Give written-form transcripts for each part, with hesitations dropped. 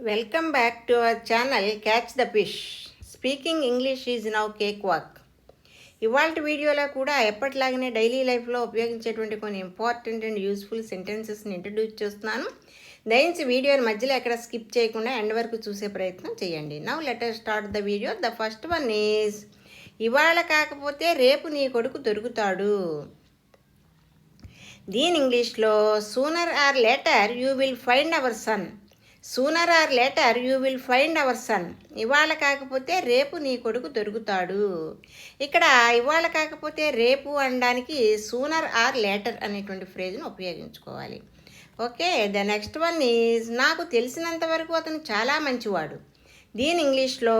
Welcome back to our channel Catch the Fish. Speaking English is now cakewalk. ఇవాళ వీడియోలో కూడా ఎప్పటిలాగానే daily లైఫ్లో ఉపయోగించేటువంటి కొన్ని ఇంపార్టెంట్ అండ్ యూస్ఫుల్ సెంటెన్సెస్ని ఇంట్రడ్యూస్ చేస్తున్నాను. దయచేసి వీడియోని మధ్యలో ఎక్కడ స్కిప్ చేయకుండా ఎండ్ వరకు చూసే ప్రయత్నం చేయండి. Now let us start the video. The first one is ఇవాళ కాకపోతే రేపు నీ కొడుకు దొరుకుతాడు. దీని ఇంగ్లీష్లో sooner or later you will find our son. Sooner or later you will find our son. ఇవాళ కాకపోతే రేపు నీ కొడుకు దొరుకుతాడు. ఇక్కడ ఇవాళ కాకపోతే రేపు అనడానికి సూనర్ ఆర్ లేటర్ అనేటువంటి ఫ్రేజ్ను ఉపయోగించుకోవాలి. Okay, the next one is నాకు తెలిసినంత వరకు అతను చాలా మంచివాడు. దీని ఇంగ్లీష్లో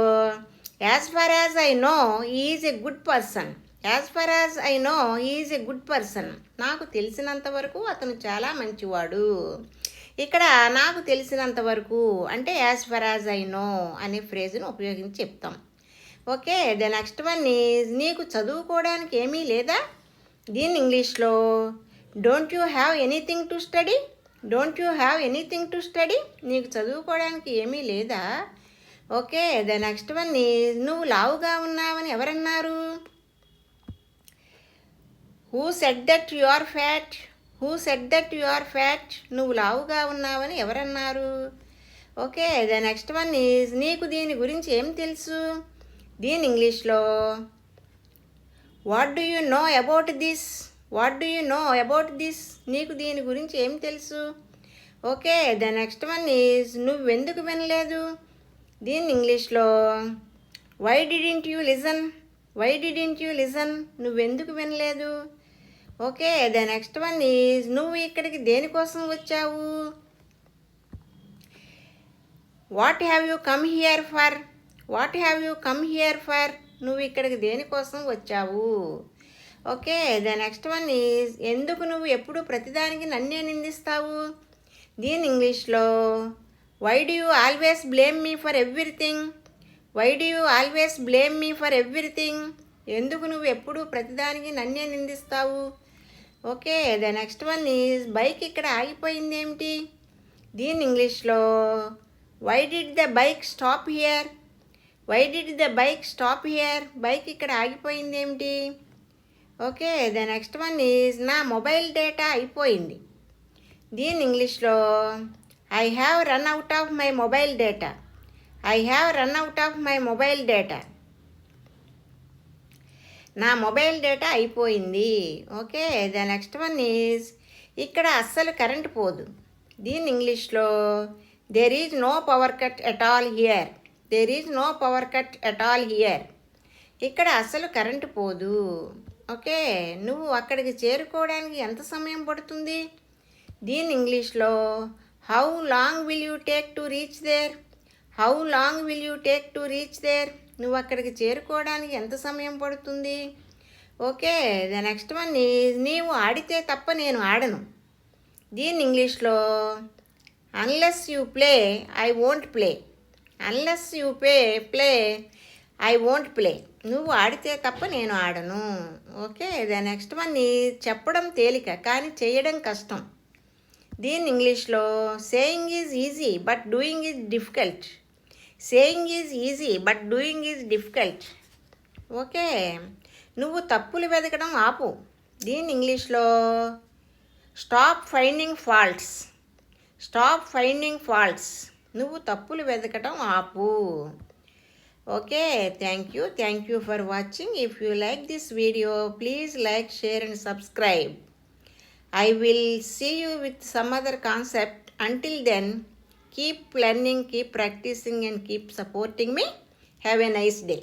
as far as I know is a good person. As far as I know is a good person. నాకు తెలిసినంత వరకు అతను చాలా మంచివాడు. ఇక్కడ నాకు తెలిసినంత వరకు అంటే as for as I no అనే ఫ్రేజ్ను ఉపయోగించి చెప్తాం. Okay, the next one is నీకు చదువుకోవడానికి ఏమీ లేదా. దీని ఇంగ్లీష్లో don't you have anything to study. Don't you have anything to study. నీకు చదువుకోవడానికి ఏమీ లేదా. Okay, the next one is నువ్వు లావుగా ఉన్నావని ఎవరన్నారు. Who said that you are fat. Who said that you are fat. నువ్వు లావుగా ఉన్నావని ఎవరన్నారు. Okay, the next one is నీకు దీని గురించి ఏం తెలుసు. దీని ఇంగ్లీష్లో what do you know about this. What do you know about this. నీకు దీని గురించి ఏం తెలుసు. Okay, the next one is నువ్వెందుకు వినలేదు. దీని ఇంగ్లీష్లో why didn't you listen. Why didn't you listen. నువ్వెందుకు వినలేదు. Okay, the next one is నువ్వు ఇక్కడికి దేనికోసం వచ్చావు. What have you come here for. What have you come here for. నువ్వు ఇక్కడికి దేనికోసం వచ్చావు. Okay, the next one is ఎందుకు నువ్వు ఎప్పుడు ప్రతిదానికి నన్నే నిందిస్తావు. దీని ఇంగ్లీష్లో why do you always blame me for everything. Why do you always blame me for everything. ఎందుకు నువ్వు ఎప్పుడు ప్రతిదానికి నన్నే నిందిస్తావు. Okay, the next one is bike ఇక్కడ ఆగిపోయింది ఏమిటి. దీని ఇంగ్లీష్లో why did the bike stop here. Why did the bike stop here. Bike ఇక్కడ ఆగిపోయింది ఏమిటి. Okay, the next one is నా మొబైల్ డేటా అయిపోయింది. దీని ఇంగ్లీష్లో I have run out of my mobile data. I have run out of my mobile data. నా mobile data అయిపోయింది. Okay, the next one is ఇక్కడ అస్సలు కరెంట్ పోదు. దీని ఇంగ్లీష్లో there is no power cut at all here. There is no power cut at all here. ఇక్కడ అస్సలు current పోదు. ఓకే, నువ్వు అక్కడికి చేరుకోవడానికి ఎంత సమయం పడుతుంది. దీని ఇంగ్లీష్లో how long will you take to reach there. How long will you take to reach there. నువ్వు అక్కడికి చేరుకోవడానికి ఎంత సమయం పడుతుంది. Okay, the next one is నీవు ఆడితే తప్ప నేను ఆడను. దీని ఇంగ్లీష్లో unless you play I won't play. Unless you play I won't play. నువ్వు ఆడితే తప్ప నేను ఆడను. Okay, the next one is చెప్పడం తేలిక కానీ చేయడం కష్టం. దీని ఇంగ్లీష్లో saying is easy but doing is difficult. Saying is easy but doing is difficult. Okay, నువ్వు తప్పులు వెతకడం ఆపు. దీని ఇంగ్లీష్లో stop finding faults. Stop finding faults. నువ్వు తప్పులు వెతకడం ఆపు. Okay, thank you for watching. If you like this video please like, share and subscribe. I will see you with some other concept. Until then, keep learning, keep practicing and keep supporting me. Have a nice day.